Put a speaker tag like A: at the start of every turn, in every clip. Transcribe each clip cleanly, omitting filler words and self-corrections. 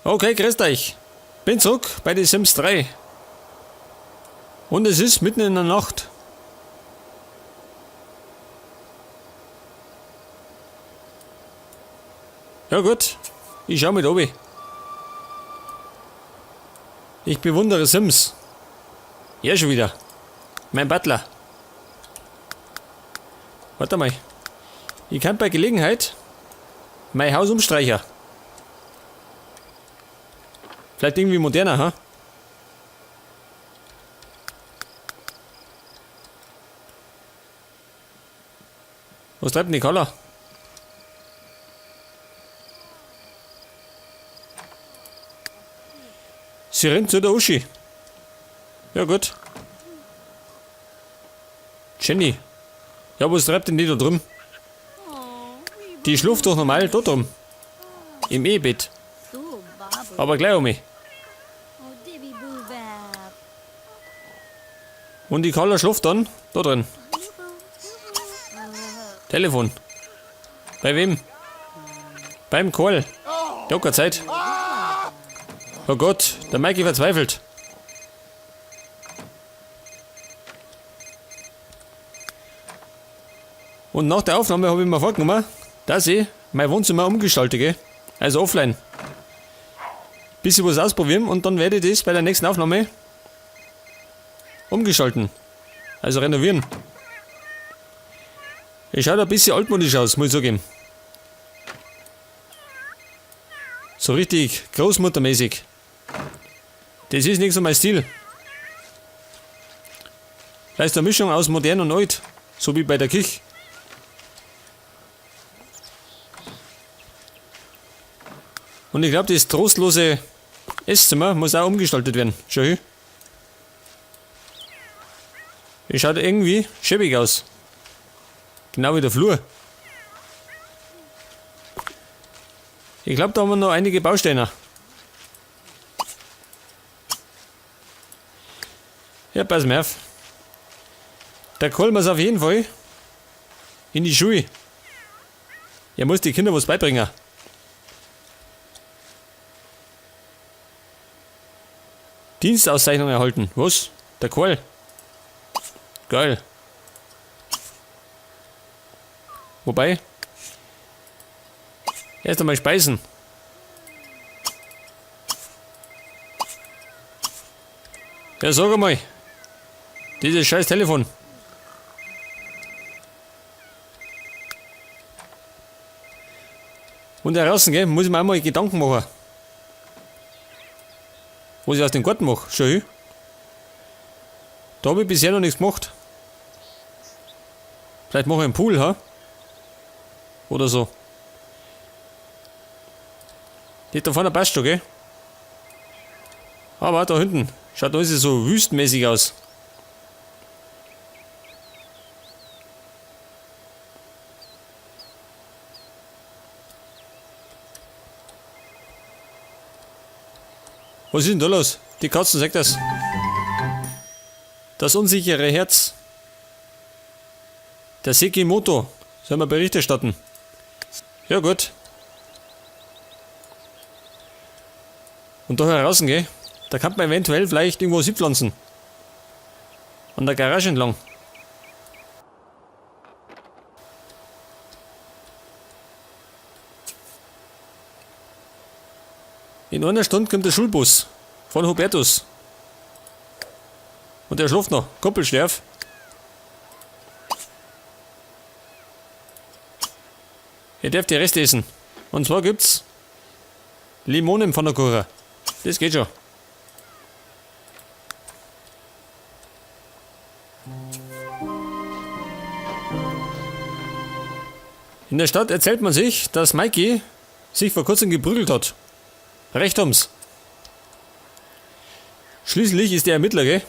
A: Okay, grüßt euch. Bin zurück bei den Sims 3. Und es ist mitten in der Nacht. Ja gut, ich schau mit obi. Ich bewundere Sims. Ja, schon wieder. Mein Butler. Warte mal. Ich kann bei Gelegenheit mein Haus umstreichen. Vielleicht irgendwie moderner, ha? Was treibt denn die Koller? Sie rennt zu der Uschi. Ja gut. Jenny. Ja, was treibt denn die da drüben? Die schluft doch normal dort drum. Im E-Bett. Aber gleich um mich. Und die Koller schluft dann da drin. Telefon. Bei wem? Beim Kohl. Ja, keine Zeit. Oh Gott, der Mikey verzweifelt. Und nach der Aufnahme habe ich mir vorgenommen, dass ich mein Wohnzimmer umgestalte, gell? Also offline. Bisschen was ausprobieren und dann werde ich das bei der nächsten Aufnahme umgestalten. Also renovieren. Es schaut ein bisschen altmodisch aus, muss ich sagen. So richtig großmuttermäßig. Das ist nicht so mein Stil. Vielleicht eine Mischung aus modern und alt. So wie bei der Küche. Und ich glaube, das trostlose Esszimmer muss auch umgestaltet werden. Schau hier. Es schaut irgendwie schäbig aus. Genau wie der Flur. Ich glaube, da haben wir noch einige Bausteine. Ja, pass mal auf. Der Kohl muss auf jeden Fall in die Schule. Er muss die Kinder was beibringen. Dienstauszeichnung erhalten. Was? Der Kohl? Geil. Wobei, erst einmal speisen. Ja, sag einmal. Dieses scheiß Telefon. Und da draußen, gell, muss ich mir auch mal Gedanken machen. Was ich aus dem Garten mache. Schau hier. Da habe ich bisher noch nichts gemacht. Vielleicht mache ich einen Pool, ha? Oder so. Das da vorne passt schon, gell? Aber da hinten schaut alles so wüstenmäßig aus. Was ist denn da los? Die Katze sagt das. Das unsichere Herz. Der Sekimoto. Soll man Bericht erstatten? Ja gut. Und da heraus, gell? Da kann man eventuell vielleicht irgendwo pflanzen. An der Garage entlang. In einer Stunde kommt der Schulbus von Hubertus. Und der schläft noch. Koppelschlaf. Ihr dürft die Reste essen. Und zwar gibt's Limonen von der Kuche. Das geht schon. In der Stadt erzählt man sich, dass Mikey sich vor kurzem geprügelt hat. Recht haben's. Schließlich ist er Ermittler, gell?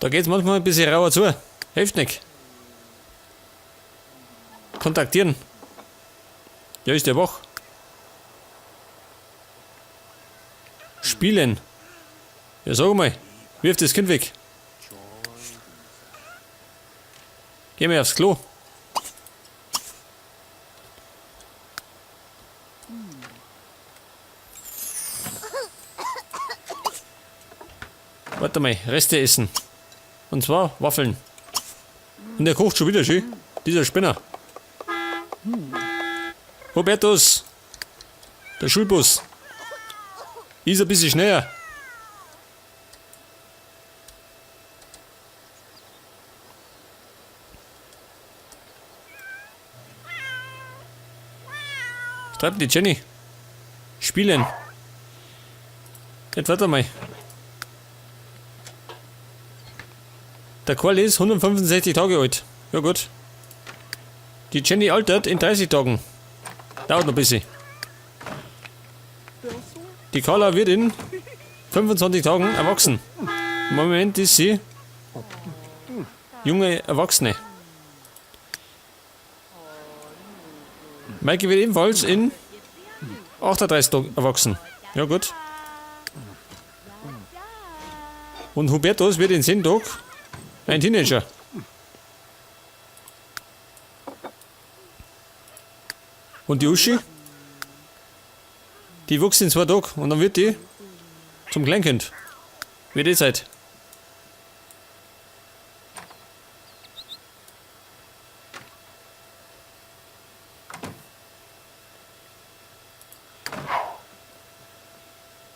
A: Da geht's manchmal ein bisschen rauer zu. Hilft nicht. Kontaktieren. Ja, ist der wach. Spielen. Ja, sag mal. Wirf das Kind weg. Geh mal aufs Klo. Warte mal, Reste essen. Und zwar Waffeln. Und der kocht schon wieder schön. Dieser Spinner. Hubertus! Der Schulbus. Ist ein bisschen schneller. Was treibt die Jenny? Spielen. Jetzt warte mal. Der Karl ist 165 Tage alt. Ja gut. Die Jenny altert in 30 Tagen. Dauert noch ein bisschen. Die Carla wird in 25 Tagen erwachsen. Im Moment ist sie junge Erwachsene. Maike wird ebenfalls in 38 Tagen erwachsen. Ja gut. Und Hubertus wird in 10 Tagen ein Teenager. Und die Uschi? Die wuchs in 2 Tagen und dann wird die zum Kleinkind. Wird die Zeit.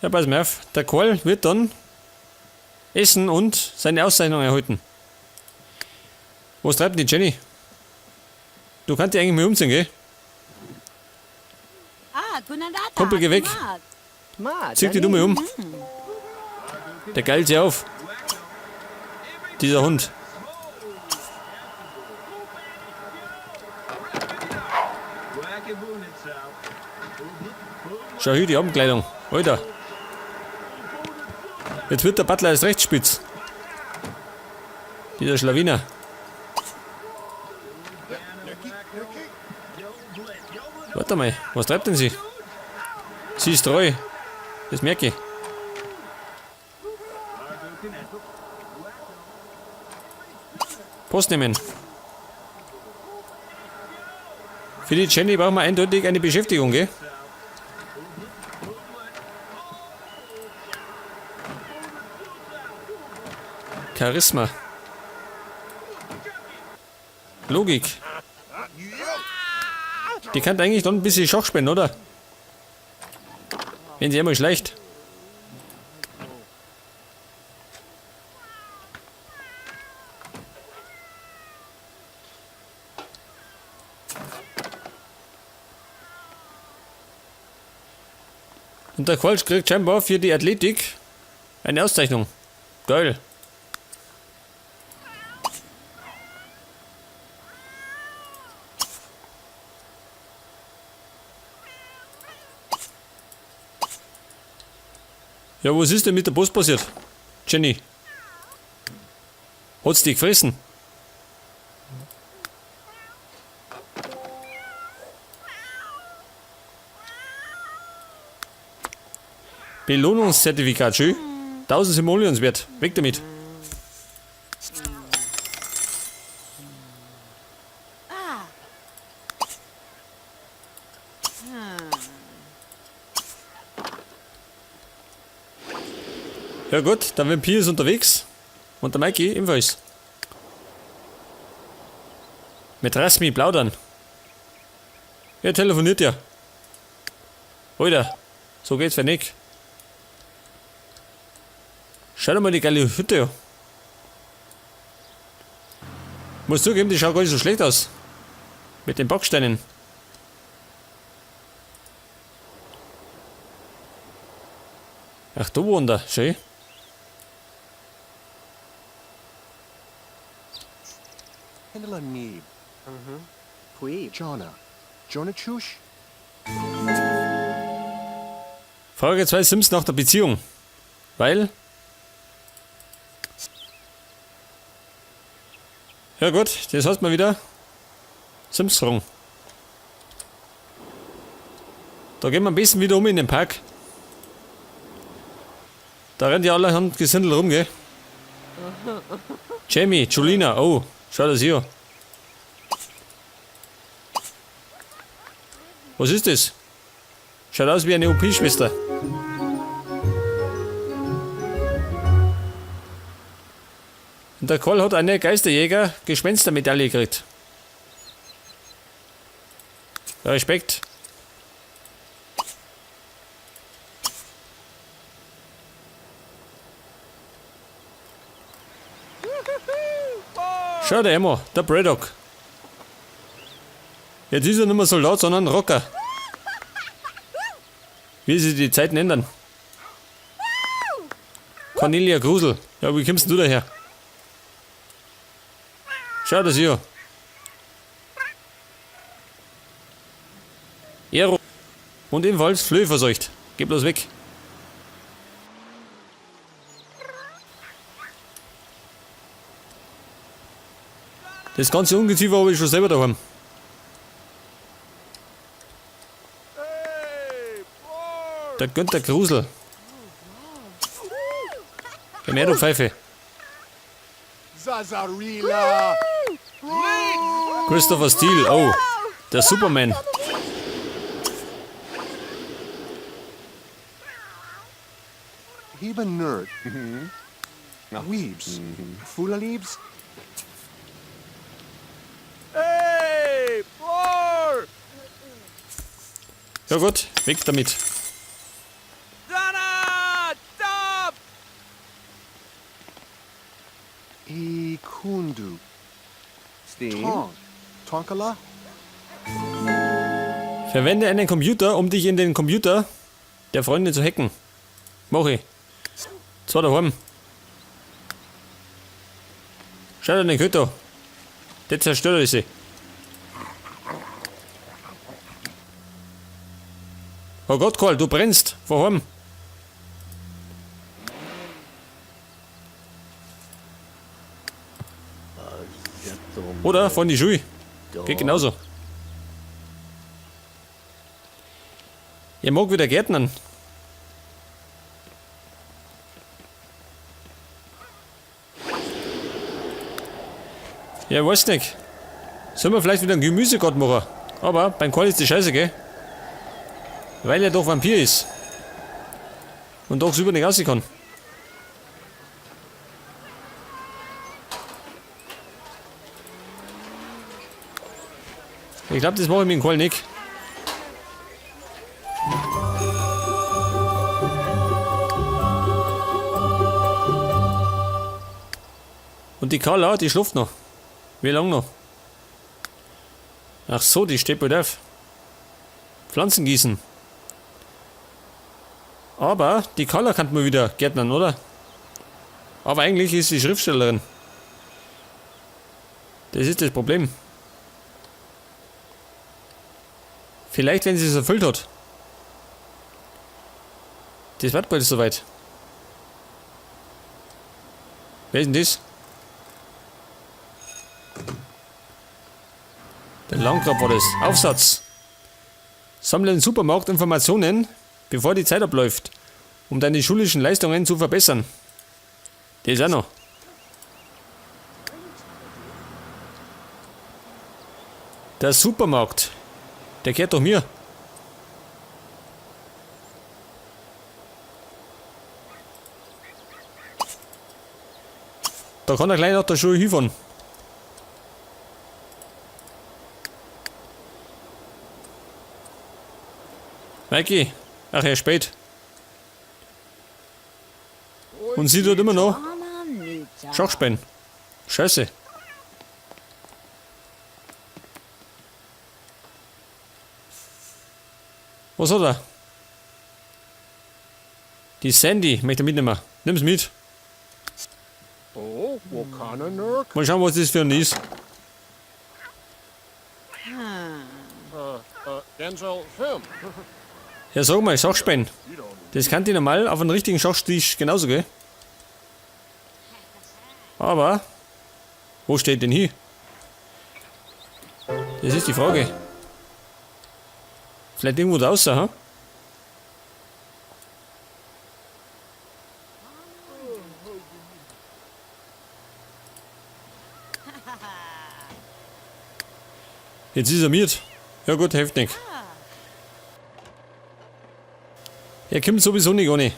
A: Ja, pass mal auf. Der Karl wird dann essen und seine Auszeichnung erhalten. Was treibt die Jenny? Du kannst dich eigentlich mal umziehen, gell? Kumpel, geh weg. Zieh dich du mal um. Der geilt sich auf. Dieser Hund. Schau hier die Abendkleidung. Alter. Jetzt wird der Butler als Rechtsspitz. Dieser Schlawiner. Warte mal, was treibt denn sie? Sie ist treu. Das merke ich. Post nehmen. Für die Jenny brauchen wir eindeutig eine Beschäftigung, gell? Charisma. Logik. Die kann eigentlich noch ein bisschen Schach spielen, oder? Wenn sie einmal schleicht. Und der Qualsch kriegt scheinbar für die Athletik eine Auszeichnung. Geil. Ja, was ist denn mit der Post passiert? Jenny. Hat's dich gefressen? Belohnungszertifikat, schön. 1000 Simoleons wert. Weg damit. Ja gut, der Vampir ist unterwegs. Und der Mikey ebenfalls. Mit Rasmi plaudern. Er telefoniert ja. Alter, so geht's für nicht. Schau dir mal die geile Hütte an. Muss zugeben, die schaut gar nicht so schlecht aus. Mit den Backsteinen. Ach, da wohnt er. Schön.
B: Handle need. Pui. Jonna. Jonna Chush.
A: Frage 2 Sims nach der Beziehung. Weil. Ja gut, das heißt mal wieder. Sims fragen. Da gehen wir am besten wieder um in den Park. Da rennt ja allerhand Gesindel rum, gell? Jamie, Julina, oh, schau das hier. Was ist das? Schaut aus wie eine OP-Schwester. Und der Karl hat eine Geisterjäger Gespenstermedaille gekriegt. Respekt. Schau da immer, der Braddock. Jetzt ist er nicht mehr Soldat, sondern Rocker. Wie sich die Zeiten ändern. Cornelia Grusel. Ja, wie kommst denn du daher? Schau das hier. Aero. Und ebenfalls Flöhe verseucht. Geh bloß weg. Das ganze Ungeziefer habe ich schon selber daheim. Der Günther Grusel. Der Meerpfeife.
B: Zazarila!
A: Christopher Steele. Oh, der Superman.
B: Heba nerd. Weebs. Fula leaves. Hey! Floor!
A: Ja gut, weg damit.
C: Donna! Stop!
B: Ikundu.
C: Steve?
B: Tong. Tonkala?
A: Verwende einen Computer, um dich in den Computer der Freundin zu hacken. Mach ich. Zwar daheim. Schau dir den Köter. Der zerstört sie. Oh Gott, Karl, du brennst. Vorheim. Oder von die Schuhe. Geht genauso. Ihr mag wieder Gärtnern. Ja, weiß nicht. Sollen wir vielleicht wieder einen Gemüsegarten machen? Aber beim Karl ist die Scheiße, gell? Weil er doch Vampir ist. Und doch super nicht aussehen kann. Ich glaube, das mache ich mit dem Karl nicht. Und die Carla, die schläft noch. Wie lange noch? Ach so, die steht bald auf. Pflanzen gießen. Aber die Carla kann man wieder gärtnern, oder? Aber eigentlich ist sie Schriftstellerin. Das ist das Problem. Vielleicht, wenn sie es erfüllt hat. Das wird bald soweit. Wer ist denn das? Der Landgrab war das. Aufsatz. Sammle im Supermarkt Informationen, bevor die Zeit abläuft, um deine schulischen Leistungen zu verbessern. Das ist auch noch. Der Supermarkt. Der gehört doch mir. Da kann er gleich nach der Schule hinfahren. Mikey, ach ja, spät. Und sie tut immer noch Schach spielen. Scheiße. Was hat er? Die Sandy möchte er mitnehmen. Nimm's mit.
B: Oh, Wakana Nurk?
A: Mal schauen, was das für ein ist.
B: Denzel Film.
A: Ja, sag mal, Schachspielen. Das kann die normal auf einem richtigen Schachtisch genauso, gell? Aber, wo steht denn hier? Das ist die Frage. Vielleicht irgendwo draußen, ha? Jetzt ist er miert. Ja gut, hilft nicht. Der kommt sowieso nicht ohne.